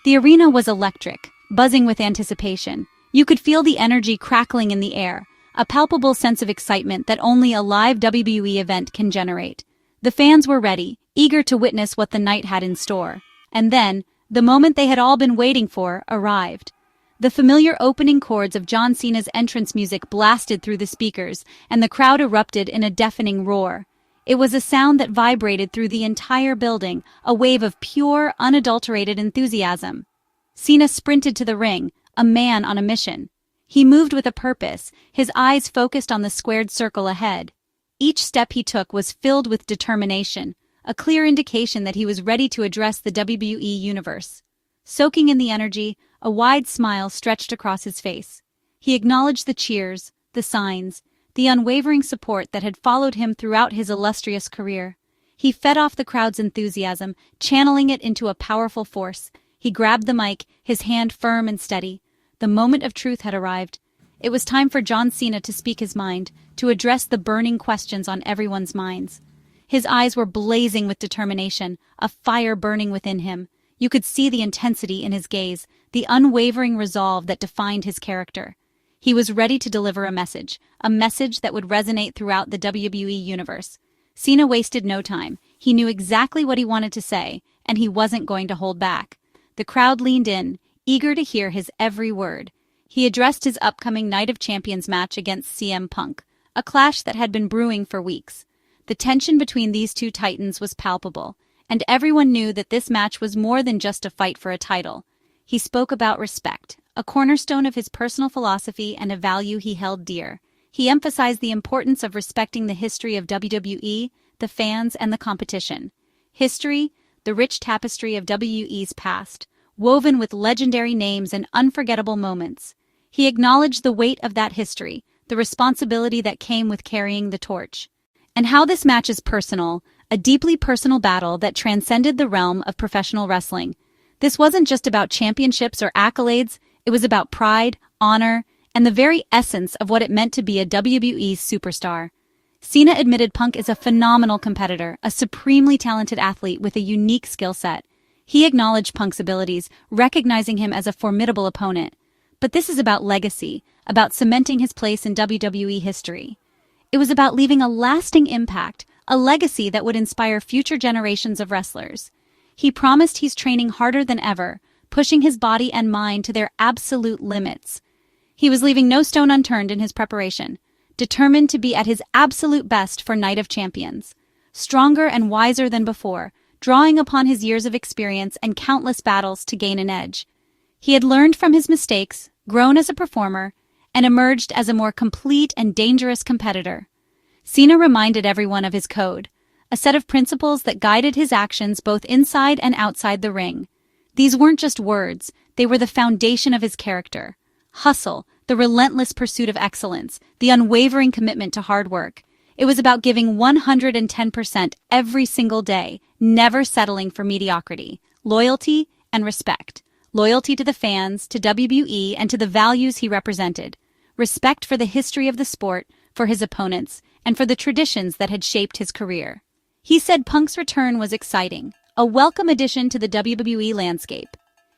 The arena was electric, buzzing with anticipation. You could feel the energy crackling in the air, a palpable sense of excitement that only a live WWE event can generate. The fans were ready, eager to witness what the night had in store. And then, the moment they had all been waiting for arrived. The familiar opening chords of John Cena's entrance music blasted through the speakers, and the crowd erupted in a deafening roar. It was a sound that vibrated through the entire building, a wave of pure, unadulterated enthusiasm. Cena sprinted to the ring, a man on a mission. He moved with a purpose, his eyes focused on the squared circle ahead. Each step he took was filled with determination, a clear indication that he was ready to address the WWE Universe. Soaking in the energy, a wide smile stretched across his face. He acknowledged the cheers, the signs, the unwavering support that had followed him throughout his illustrious career. He fed off the crowd's enthusiasm, channeling it into a powerful force. He grabbed the mic, his hand firm and steady. The moment of truth had arrived. It was time for John Cena to speak his mind, to address the burning questions on everyone's minds. His eyes were blazing with determination, a fire burning within him. You could see the intensity in his gaze, the unwavering resolve that defined his character. He was ready to deliver a message that would resonate throughout the WWE Universe. Cena wasted no time. He knew exactly what he wanted to say, and he wasn't going to hold back. The crowd leaned in, eager to hear his every word. He addressed his upcoming Night of Champions match against CMPunk, a clash that had been brewing for weeks. The tension between these two titans was palpable, and everyone knew that this match was more than just a fight for a title. He spoke about respect, a cornerstone of his personal philosophy and a value he held dear. He emphasized the importance of respecting the history of WWE, the fans, and the competition. History, the rich tapestry of WWE's past, woven with legendary names and unforgettable moments. He acknowledged the weight of that history, the responsibility that came with carrying the torch. And how this match is personal, a deeply personal battle that transcended the realm of professional wrestling. This wasn't just about championships or accolades, it was about pride, honor, and the very essence of what it meant to be a WWE superstar. Cena admitted Punk is a phenomenal competitor, a supremely talented athlete with a unique skill set. He acknowledged Punk's abilities, recognizing him as a formidable opponent. But this is about legacy, about cementing his place in WWE history. It was about leaving a lasting impact, a legacy that would inspire future generations of wrestlers. He promised he's training harder than ever, pushing his body and mind to their absolute limits. He was leaving no stone unturned in his preparation, determined to be at his absolute best for Night of Champions. Stronger and wiser than before, drawing upon his years of experience and countless battles to gain an edge. He had learned from his mistakes, grown as a performer, and emerged as a more complete and dangerous competitor. Cena reminded everyone of his code, a set of principles that guided his actions both inside and outside the ring. These weren't just words, they were the foundation of his character. Hustle, the relentless pursuit of excellence, the unwavering commitment to hard work. It was about giving 110% every single day, never settling for mediocrity. Loyalty and respect. Loyalty to the fans, to WWE, and to the values he represented. Respect for the history of the sport, for his opponents, and for the traditions that had shaped his career. He said Punk's return was exciting, a welcome addition to the WWE landscape.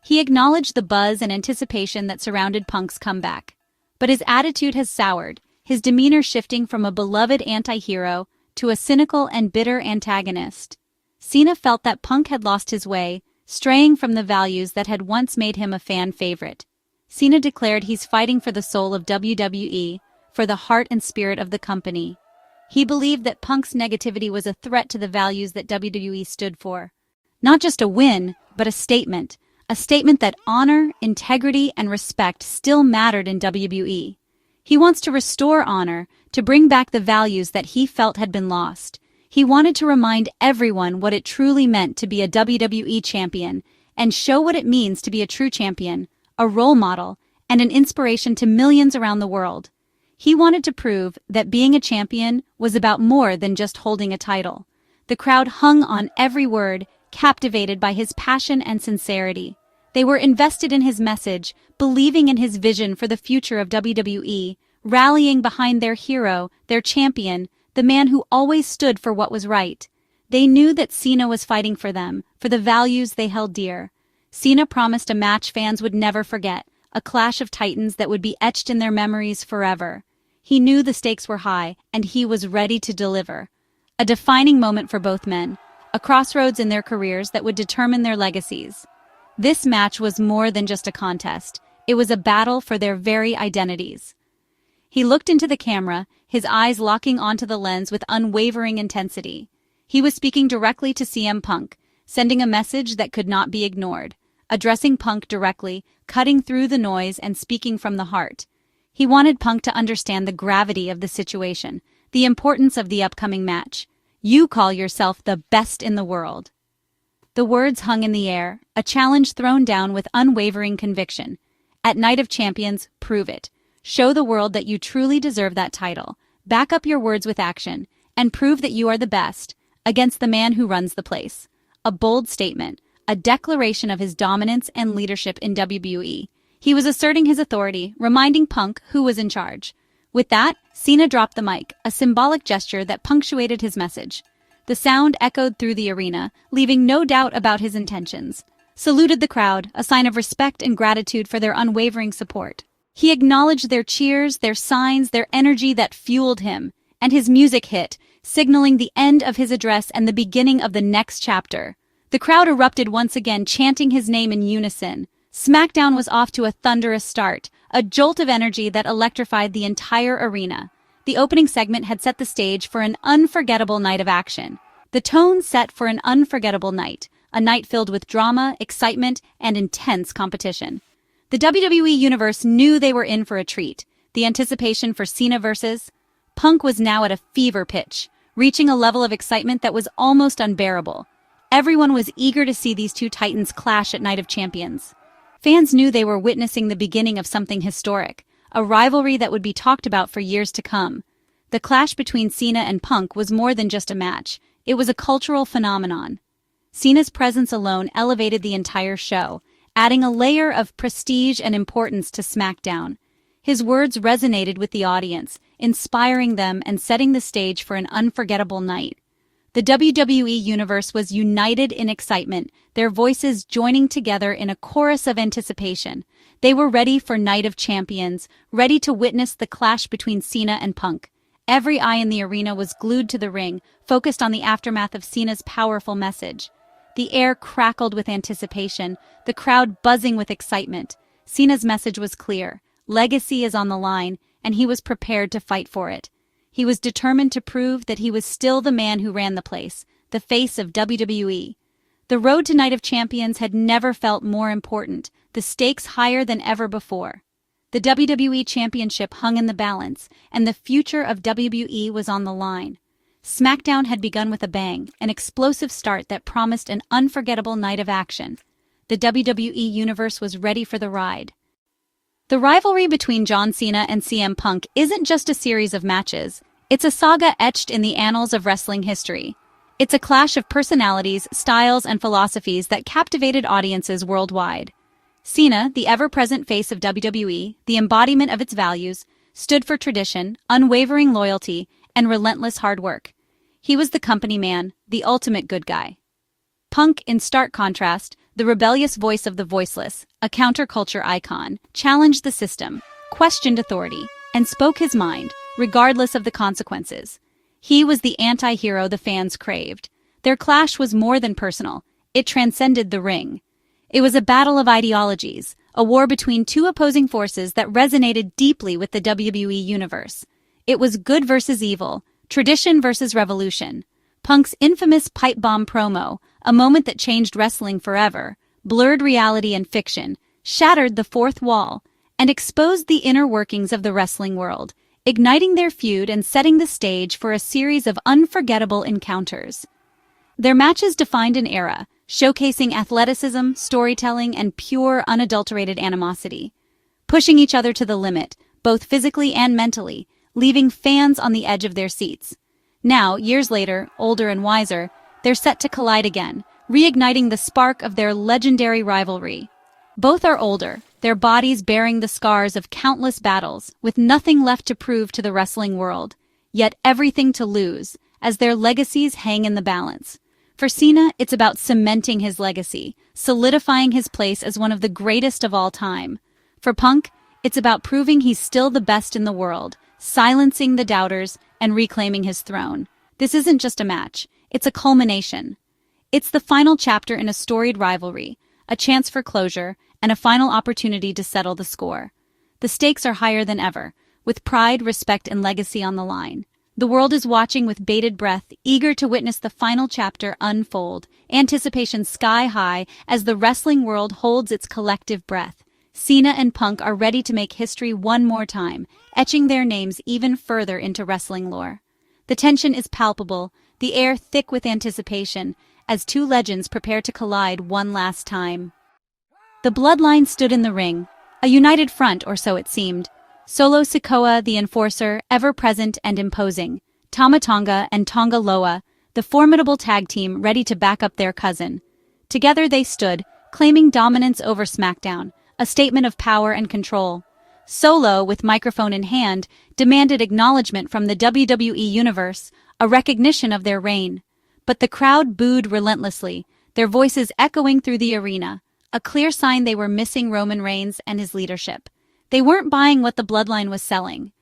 He acknowledged the buzz and anticipation that surrounded Punk's comeback. But his attitude has soured, his demeanor shifting from a beloved anti-hero to a cynical and bitter antagonist. Cena felt that Punk had lost his way, straying from the values that had once made him a fan favorite. Cena declared he's fighting for the soul of WWE, for the heart and spirit of the company. He believed that Punk's negativity was a threat to the values that WWE stood for. Not just a win, but a statement that honor, integrity, and respect still mattered in WWE. He wants to restore honor, to bring back the values that he felt had been lost. He wanted to remind everyone what it truly meant to be a WWE champion and show what it means to be a true champion, a role model, and an inspiration to millions around the world. He wanted to prove that being a champion was about more than just holding a title. The crowd hung on every word, captivated by his passion and sincerity. They were invested in his message, believing in his vision for the future of WWE, rallying behind their hero, their champion, the man who always stood for what was right. They knew that Cena was fighting for them, for the values they held dear. Cena promised a match fans would never forget, a clash of titans that would be etched in their memories forever. He knew the stakes were high, and he was ready to deliver. A defining moment for both men, a crossroads in their careers that would determine their legacies. This match was more than just a contest. It was a battle for their very identities. He looked into the camera, his eyes locking onto the lens with unwavering intensity. He was speaking directly to CMPunk, sending a message that could not be ignored, addressing Punk directly, cutting through the noise and speaking from the heart. He wanted Punk to understand the gravity of the situation, the importance of the upcoming match. You call yourself the best in the world. The words hung in the air, a challenge thrown down with unwavering conviction. At Night of Champions, prove it. Show the world that you truly deserve that title. Back up your words with action, and prove that you are the best, against the man who runs the place. A bold statement, a declaration of his dominance and leadership in WWE. He was asserting his authority, reminding Punk who was in charge. With that, Cena dropped the mic, a symbolic gesture that punctuated his message. The sound echoed through the arena, leaving no doubt about his intentions. Saluted the crowd, a sign of respect and gratitude for their unwavering support. He acknowledged their cheers, their signs, their energy that fueled him, and his music hit, signaling the end of his address and the beginning of the next chapter. The crowd erupted once again, chanting his name in unison. SmackDown was off to a thunderous start, a jolt of energy that electrified the entire arena. The opening segment had set the stage for an unforgettable night of action. The tone set for an unforgettable night, a night filled with drama, excitement, and intense competition. The WWE Universe knew they were in for a treat. The anticipation for Cena versus Punk was now at a fever pitch, reaching a level of excitement that was almost unbearable. Everyone was eager to see these two titans clash at Night of Champions. Fans knew they were witnessing the beginning of something historic, a rivalry that would be talked about for years to come. The clash between Cena and Punk was more than just a match. It was a cultural phenomenon. Cena's presence alone elevated the entire show, adding a layer of prestige and importance to SmackDown. His words resonated with the audience, inspiring them and setting the stage for an unforgettable night. The WWE Universe was united in excitement, their voices joining together in a chorus of anticipation. They were ready for Night of Champions, ready to witness the clash between Cena and Punk. Every eye in the arena was glued to the ring, focused on the aftermath of Cena's powerful message. The air crackled with anticipation, the crowd buzzing with excitement. Cena's message was clear. Legacy is on the line, and he was prepared to fight for it. He was determined to prove that he was still the man who ran the place, the face of WWE. The road to Night of Champions had never felt more important, the stakes higher than ever before. The WWE Championship hung in the balance, and the future of WWE was on the line. SmackDown had begun with a bang, an explosive start that promised an unforgettable night of action. The WWE Universe was ready for the ride. The rivalry between John Cena and CM Punk isn't just a series of matches. It's a saga etched in the annals of wrestling history. It's a clash of personalities, styles, and philosophies that captivated audiences worldwide. Cena, the ever-present face of WWE, the embodiment of its values, stood for tradition, unwavering loyalty, and relentless hard work. He was the company man, the ultimate good guy. Punk, in stark contrast, the rebellious voice of the voiceless, a counterculture icon, challenged the system, questioned authority, and spoke his mind, regardless of the consequences. He was the anti-hero the fans craved. Their clash was more than personal. It transcended the ring. It was a battle of ideologies, a war between two opposing forces that resonated deeply with the WWE Universe. It was good versus evil, tradition versus revolution. Punk's infamous pipe bomb promo, a moment that changed wrestling forever, blurred reality and fiction, shattered the fourth wall, and exposed the inner workings of the wrestling world, igniting their feud and setting the stage for a series of unforgettable encounters. Their matches defined an era, showcasing athleticism, storytelling, and pure, unadulterated animosity, pushing each other to the limit, both physically and mentally, leaving fans on the edge of their seats. Now, years later, older and wiser, they're set to collide again, reigniting the spark of their legendary rivalry. Both are older, their bodies bearing the scars of countless battles, with nothing left to prove to the wrestling world, yet everything to lose, as their legacies hang in the balance. For Cena, it's about cementing his legacy, solidifying his place as one of the greatest of all time. For Punk, it's about proving he's still the best in the world, silencing the doubters, and reclaiming his throne. This isn't just a match, it's a culmination. It's the final chapter in a storied rivalry, a chance for closure, and a final opportunity to settle the score. The stakes are higher than ever, with pride, respect, and legacy on the line. The world is watching with bated breath, eager to witness the final chapter unfold, anticipation sky high as the wrestling world holds its collective breath. Cena and Punk are ready to make history one more time, etching their names even further into wrestling lore. The tension is palpable, the air thick with anticipation, as two legends prepare to collide one last time. The bloodline stood in the ring, a united front, or so it seemed. Solo Sikoa, the enforcer, ever-present and imposing. Tama Tonga and Tonga Loa, the formidable tag team ready to back up their cousin. Together they stood, claiming dominance over SmackDown, a statement of power and control. Solo, with microphone in hand, demanded acknowledgement from the WWE Universe, a recognition of their reign. But the crowd booed relentlessly, their voices echoing through the arena, a clear sign they were missing Roman Reigns and his leadership. They weren't buying what the bloodline was selling.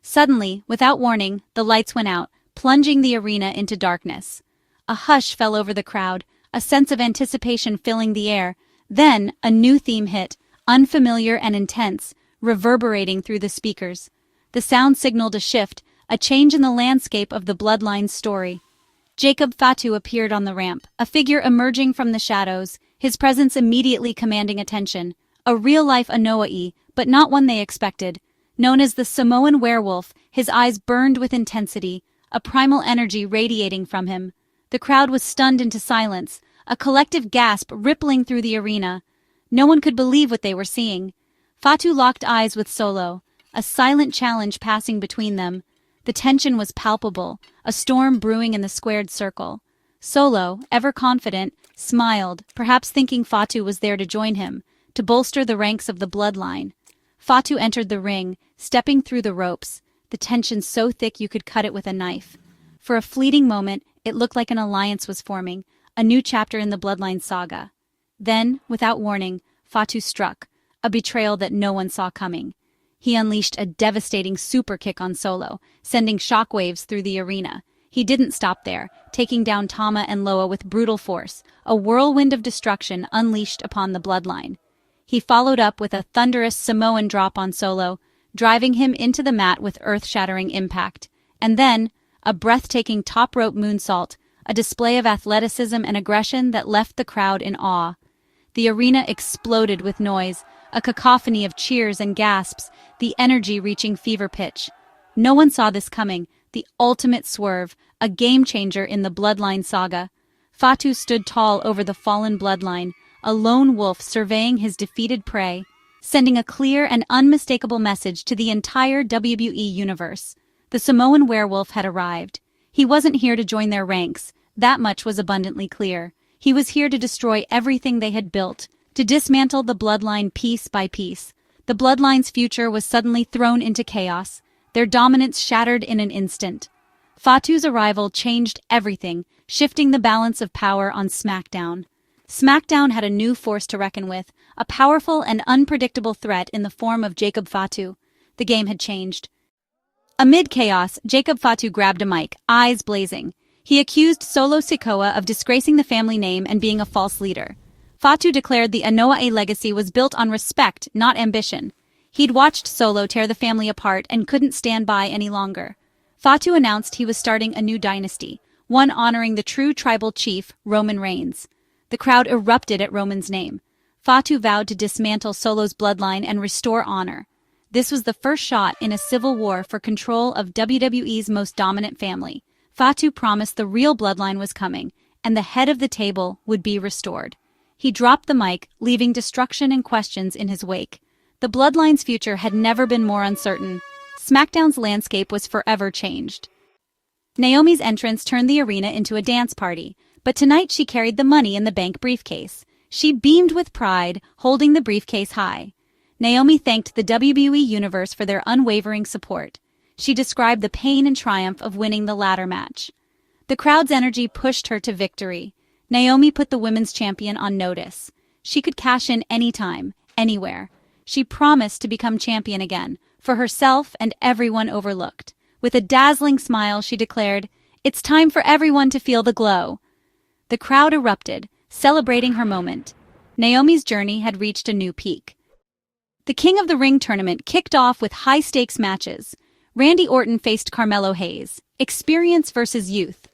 Suddenly, without warning, the lights went out, plunging the arena into darkness. A hush fell over the crowd, a sense of anticipation filling the air. Then, a new theme hit, unfamiliar and intense, reverberating through the speakers. The sound signaled a shift, a change in the landscape of the bloodline's story. Jacob Fatu appeared on the ramp, a figure emerging from the shadows, his presence immediately commanding attention. A real-life Anoa'i, but not one they expected. Known as the Samoan werewolf, his eyes burned with intensity, a primal energy radiating from him. The crowd was stunned into silence, a collective gasp rippling through the arena. No one could believe what they were seeing. Fatu locked eyes with Solo, a silent challenge passing between them. The tension was palpable, a storm brewing in the squared circle. Solo, ever confident, smiled, perhaps thinking Fatu was there to join him, to bolster the ranks of the bloodline. Fatu entered the ring, stepping through the ropes, the tension so thick you could cut it with a knife. For a fleeting moment, it looked like an alliance was forming, a new chapter in the bloodline saga. Then, without warning, Fatu struck, a betrayal that no one saw coming. He unleashed a devastating super kick on Solo, sending shockwaves through the arena. He didn't stop there, taking down Tama and Loa with brutal force, a whirlwind of destruction unleashed upon the bloodline. He followed up with a thunderous Samoan drop on Solo, driving him into the mat with earth-shattering impact. And then, a breathtaking top-rope moonsault, a display of athleticism and aggression that left the crowd in awe. The arena exploded with noise, a cacophony of cheers and gasps, the energy reaching fever pitch. No one saw this coming, the ultimate swerve, a game-changer in the bloodline saga. Fatu stood tall over the fallen bloodline, a lone wolf surveying his defeated prey, sending a clear and unmistakable message to the entire WWE Universe. The Samoan werewolf had arrived. He wasn't here to join their ranks, that much was abundantly clear. He was here to destroy everything they had built, to dismantle the bloodline piece by piece. The bloodline's future was suddenly thrown into chaos, their dominance shattered in an instant. Fatu's arrival changed everything, shifting the balance of power on SmackDown. SmackDown had a new force to reckon with, a powerful and unpredictable threat in the form of Jacob Fatu. The game had changed. Amid chaos, Jacob Fatu grabbed a mic, eyes blazing. He accused Solo Sikoa of disgracing the family name and being a false leader. Fatu declared the Anoa'i legacy was built on respect, not ambition. He'd watched Solo tear the family apart and couldn't stand by any longer. Fatu announced he was starting a new dynasty, one honoring the true tribal chief, Roman Reigns. The crowd erupted at Roman's name. Fatu vowed to dismantle Solo's bloodline and restore honor. This was the first shot in a civil war for control of WWE's most dominant family. Fatu promised the real bloodline was coming, and the head of the table would be restored. He dropped the mic, leaving destruction and questions in his wake. The bloodline's future had never been more uncertain. SmackDown's landscape was forever changed. Naomi's entrance turned the arena into a dance party, but tonight she carried the Money in the Bank briefcase. She beamed with pride, holding the briefcase high. Naomi thanked the WWE Universe for their unwavering support. She described the pain and triumph of winning the ladder match. The crowd's energy pushed her to victory. Naomi put the women's champion on notice. She could cash in anytime, anywhere. She promised to become champion again, for herself and everyone overlooked. With a dazzling smile, she declared, "It's time for everyone to feel the glow." The crowd erupted, celebrating her moment. Naomi's journey had reached a new peak. The King of the Ring tournament kicked off with high-stakes matches. Randy Orton faced Carmelo Hayes. Experience versus youth.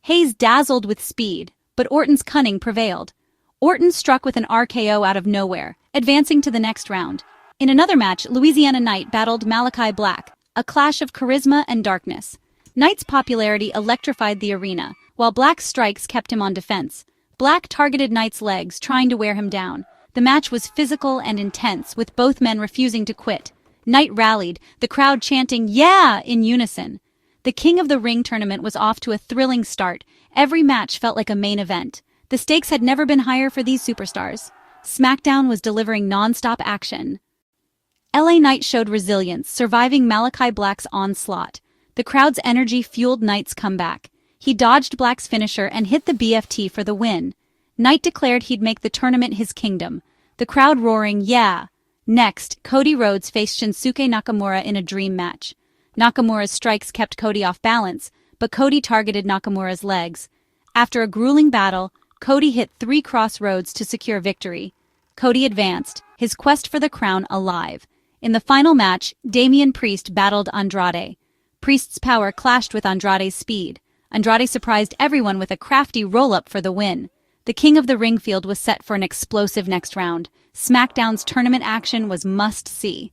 Hayes dazzled with speed, but Orton's cunning prevailed. Orton struck with an RKO out of nowhere, advancing to the next round. In another match, Louisiana Knight battled Malachi Black, a clash of charisma and darkness. Knight's popularity electrified the arena, while Black's strikes kept him on defense. Black targeted Knight's legs, trying to wear him down. The match was physical and intense, with both men refusing to quit. Knight rallied, the crowd chanting, "Yeah!" in unison. The King of the Ring tournament was off to a thrilling start. Every match felt like a main event. The stakes had never been higher for these superstars. SmackDown was delivering non-stop action. LA Knight showed resilience, surviving Malachi Black's onslaught. The crowd's energy fueled Knight's comeback. He dodged Black's finisher and hit the BFT for the win. Knight declared he'd make the tournament his kingdom. The crowd roaring, "Yeah!" Next, Cody Rhodes faced Shinsuke Nakamura in a dream match. Nakamura's strikes kept Cody off balance, but Cody targeted Nakamura's legs. After a grueling battle, Cody hit 3 crossroads to secure victory. Cody advanced, his quest for the crown alive. In the final match, Damian Priest battled Andrade. Priest's power clashed with Andrade's speed. Andrade surprised everyone with a crafty roll-up for the win. The King of the Ring field was set for an explosive next round. SmackDown's tournament action was must-see.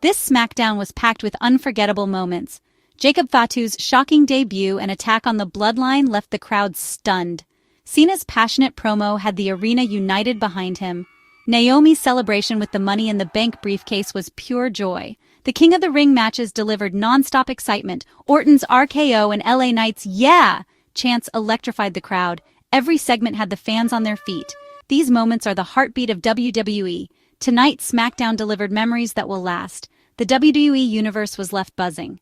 This SmackDown was packed with unforgettable moments. Jacob Fatu's shocking debut and attack on the Bloodline left the crowd stunned. Cena's passionate promo had the arena united behind him. Naomi's celebration with the Money in the Bank briefcase was pure joy. The King of the Ring matches delivered non-stop excitement. Orton's RKO and LA Knight's "Yeah!" chants electrified the crowd. Every segment had the fans on their feet. These moments are the heartbeat of WWE. Tonight, SmackDown delivered memories that will last. The WWE Universe was left buzzing.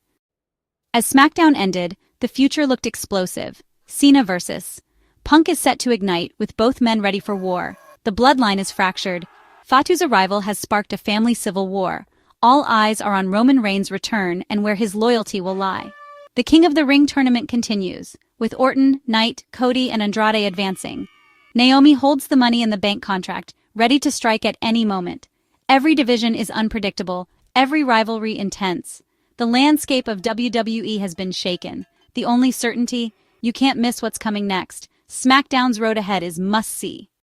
As SmackDown ended, the future looked explosive. Cena versus Punk is set to ignite, with both men ready for war. The bloodline is fractured. Fatu's arrival has sparked a family civil war. All eyes are on Roman Reigns' return and where his loyalty will lie. The King of the Ring tournament continues, with Orton, Knight, Cody, and Andrade advancing. Naomi holds the Money in the Bank contract, ready to strike at any moment. Every division is unpredictable, every rivalry intense. The landscape of WWE has been shaken. The only certainty, you can't miss what's coming next. SmackDown's road ahead is must-see.